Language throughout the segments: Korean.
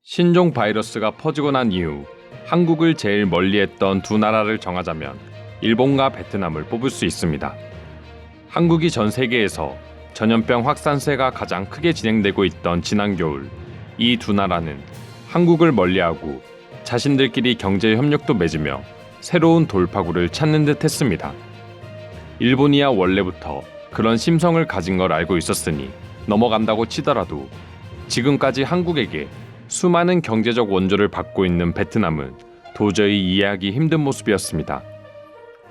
신종 바이러스가 퍼지고 난 이후 한국을 제일 멀리했던 두 나라를 정하자면 일본과 베트남을 뽑을 수 있습니다. 한국이 전 세계에서 전염병 확산세가 가장 크게 진행되고 있던 지난 겨울, 이 두 나라는 한국을 멀리하고 자신들끼리 경제 협력도 맺으며 새로운 돌파구를 찾는 듯 했습니다. 일본이야 원래부터 그런 심성을 가진 걸 알고 있었으니 넘어간다고 치더라도 지금까지 한국에게 수많은 경제적 원조를 받고 있는 베트남은 도저히 이해하기 힘든 모습이었습니다.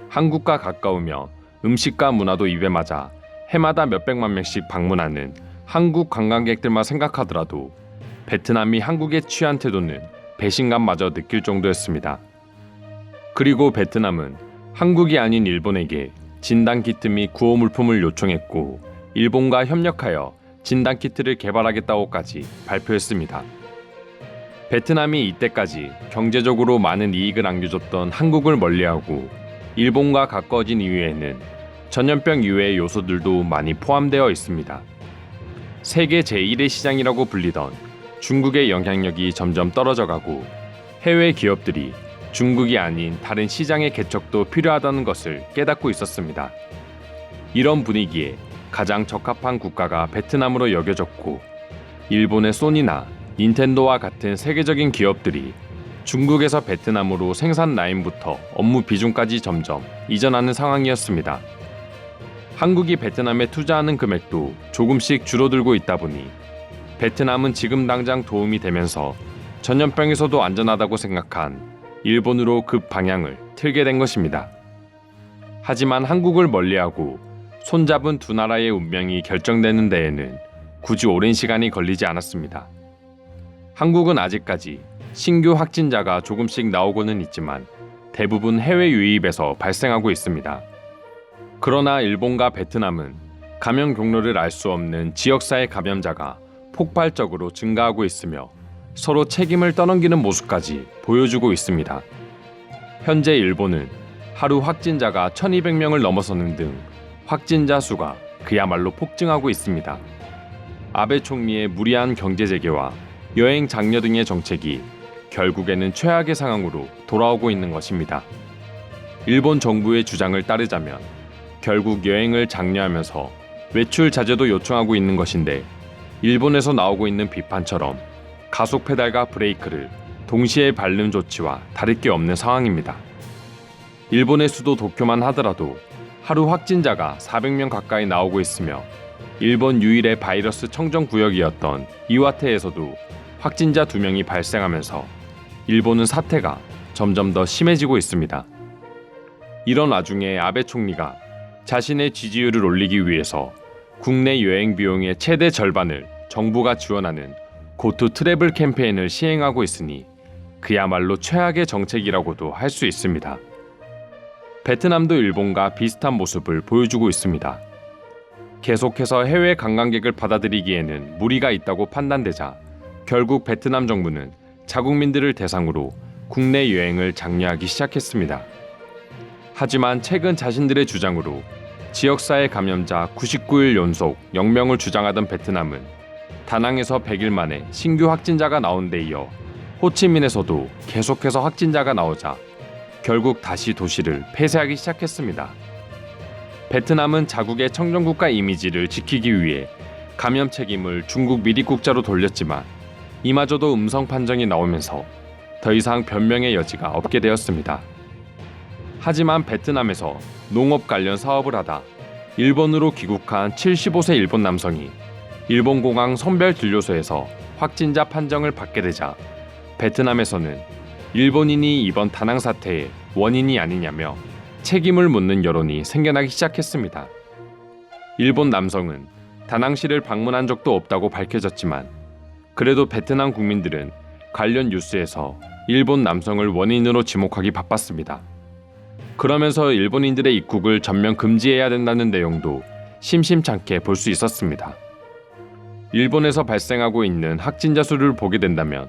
한국과 가까우며 음식과 문화도 입에 맞아 해마다 몇백만 명씩 방문하는 한국 관광객들만 생각하더라도 베트남이 한국에 취한 태도는 배신감마저 느낄 정도였습니다. 그리고 베트남은 한국이 아닌 일본에게 진단키트 및 구호물품을 요청했고 일본과 협력하여 진단키트를 개발하겠다고까지 발표했습니다. 베트남이 이때까지 경제적으로 많은 이익을 안겨줬던 한국을 멀리하고 일본과 가까워진 이유에는 전염병 이외의 요소들도 많이 포함되어 있습니다. 세계 제1의 시장이라고 불리던 중국의 영향력이 점점 떨어져가고 해외 기업들이 중국이 아닌 다른 시장의 개척도 필요하다는 것을 깨닫고 있었습니다. 이런 분위기에 가장 적합한 국가가 베트남으로 여겨졌고 일본의 소니나 닌텐도와 같은 세계적인 기업들이 중국에서 베트남으로 생산 라인부터 업무 비중까지 점점 이전하는 상황이었습니다. 한국이 베트남에 투자하는 금액도 조금씩 줄어들고 있다 보니 베트남은 지금 당장 도움이 되면서 전염병에서도 안전하다고 생각한 일본으로 급 방향을 틀게 된 것입니다. 하지만 한국을 멀리하고 손잡은 두 나라의 운명이 결정되는 데에는 굳이 오랜 시간이 걸리지 않았습니다. 한국은 아직까지 신규 확진자가 조금씩 나오고는 있지만 대부분 해외 유입에서 발생하고 있습니다. 그러나 일본과 베트남은 감염 경로를 알 수 없는 지역사회 감염자가 폭발적으로 증가하고 있으며 서로 책임을 떠넘기는 모습까지 보여주고 있습니다. 현재 일본은 하루 확진자가 1200명을 넘어서는 등 확진자 수가 그야말로 폭증하고 있습니다. 아베 총리의 무리한 경제 재개와 여행 장려 등의 정책이 결국에는 최악의 상황으로 돌아오고 있는 것입니다. 일본 정부의 주장을 따르자면 결국 여행을 장려하면서 외출 자제도 요청하고 있는 것인데 일본에서 나오고 있는 비판처럼 가속 페달과 브레이크를 동시에 밟는 조치와 다를 게 없는 상황입니다. 일본의 수도 도쿄만 하더라도 하루 확진자가 400명 가까이 나오고 있으며 일본 유일의 바이러스 청정 구역이었던 이와테에서도 확진자 2명이 발생하면서 일본은 사태가 점점 더 심해지고 있습니다. 이런 와중에 아베 총리가 자신의 지지율을 올리기 위해서 국내 여행 비용의 최대 절반을 정부가 지원하는 고투 트래블 캠페인을 시행하고 있으니 그야말로 최악의 정책이라고도 할 수 있습니다. 베트남도 일본과 비슷한 모습을 보여주고 있습니다. 계속해서 해외 관광객을 받아들이기에는 무리가 있다고 판단되자 결국 베트남 정부는 자국민들을 대상으로 국내 여행을 장려하기 시작했습니다. 하지만 최근 자신들의 주장으로 지역사회 감염자 99일 연속 0명을 주장하던 베트남은 다낭에서 100일 만에 신규 확진자가 나온 데 이어 호치민에서도 계속해서 확진자가 나오자 결국 다시 도시를 폐쇄하기 시작했습니다. 베트남은 자국의 청정국가 이미지를 지키기 위해 감염 책임을 중국 미립국자로 돌렸지만 이마저도 음성 판정이 나오면서 더 이상 변명의 여지가 없게 되었습니다. 하지만 베트남에서 농업 관련 사업을 하다 일본으로 귀국한 75세 일본 남성이 일본 공항 선별진료소에서 확진자 판정을 받게 되자 베트남에서는 일본인이 이번 다낭 사태의 원인이 아니냐며 책임을 묻는 여론이 생겨나기 시작했습니다. 일본 남성은 다낭시를 방문한 적도 없다고 밝혀졌지만 그래도 베트남 국민들은 관련 뉴스에서 일본 남성을 원인으로 지목하기 바빴습니다. 그러면서 일본인들의 입국을 전면 금지해야 된다는 내용도 심심찮게 볼 수 있었습니다. 일본에서 발생하고 있는 확진자 수를 보게 된다면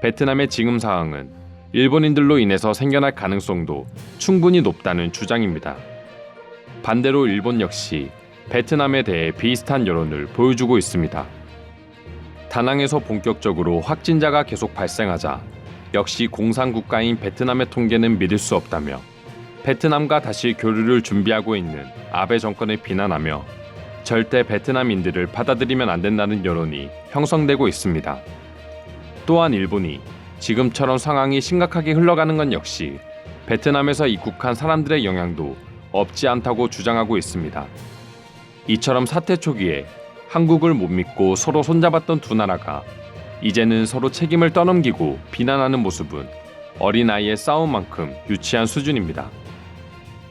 베트남의 지금 상황은 일본인들로 인해서 생겨날 가능성도 충분히 높다는 주장입니다. 반대로 일본 역시 베트남에 대해 비슷한 여론을 보여주고 있습니다. 다낭에서 본격적으로 확진자가 계속 발생하자 역시 공산국가인 베트남의 통계는 믿을 수 없다며 베트남과 다시 교류를 준비하고 있는 아베 정권을 비난하며 절대 베트남인들을 받아들이면 안 된다는 여론이 형성되고 있습니다. 또한 일본이 지금처럼 상황이 심각하게 흘러가는 건 역시 베트남에서 입국한 사람들의 영향도 없지 않다고 주장하고 있습니다. 이처럼 사태 초기에 한국을 못 믿고 서로 손잡았던 두 나라가 이제는 서로 책임을 떠넘기고 비난하는 모습은 어린아이의 싸움만큼 유치한 수준입니다.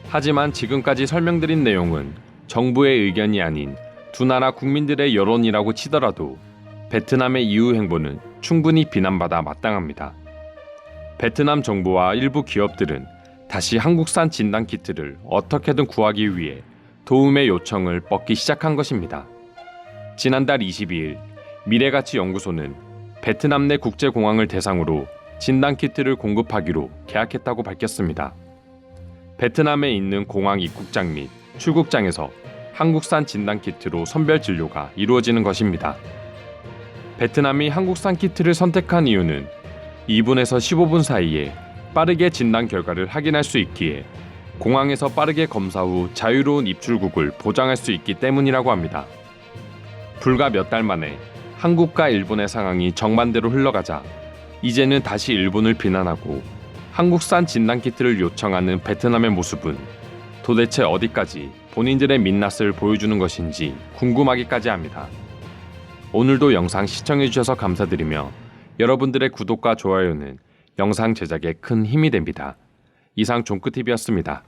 하지만 지금까지 설명드린 내용은 정부의 의견이 아닌 두 나라 국민들의 여론이라고 치더라도 베트남의 이후 행보는 충분히 비난받아 마땅합니다. 베트남 정부와 일부 기업들은 다시 한국산 진단키트를 어떻게든 구하기 위해 도움의 요청을 뻗기 시작한 것입니다. 지난달 22일 미래가치연구소는 베트남 내 국제공항을 대상으로 진단키트를 공급하기로 계약했다고 밝혔습니다. 베트남에 있는 공항 입국장 및 출국장에서 한국산 진단키트로 선별 진료가 이루어지는 것입니다. 베트남이 한국산 키트를 선택한 이유는 2분에서 15분 사이에 빠르게 진단 결과를 확인할 수 있기에 공항에서 빠르게 검사 후 자유로운 입출국을 보장할 수 있기 때문이라고 합니다. 불과 몇 달 만에 한국과 일본의 상황이 정반대로 흘러가자 이제는 다시 일본을 비난하고 한국산 진단키트를 요청하는 베트남의 모습은 도대체 어디까지 본인들의 민낯을 보여주는 것인지 궁금하기까지 합니다. 오늘도 영상 시청해주셔서 감사드리며 여러분들의 구독과 좋아요는 영상 제작에 큰 힘이 됩니다. 이상 종크TV였습니다.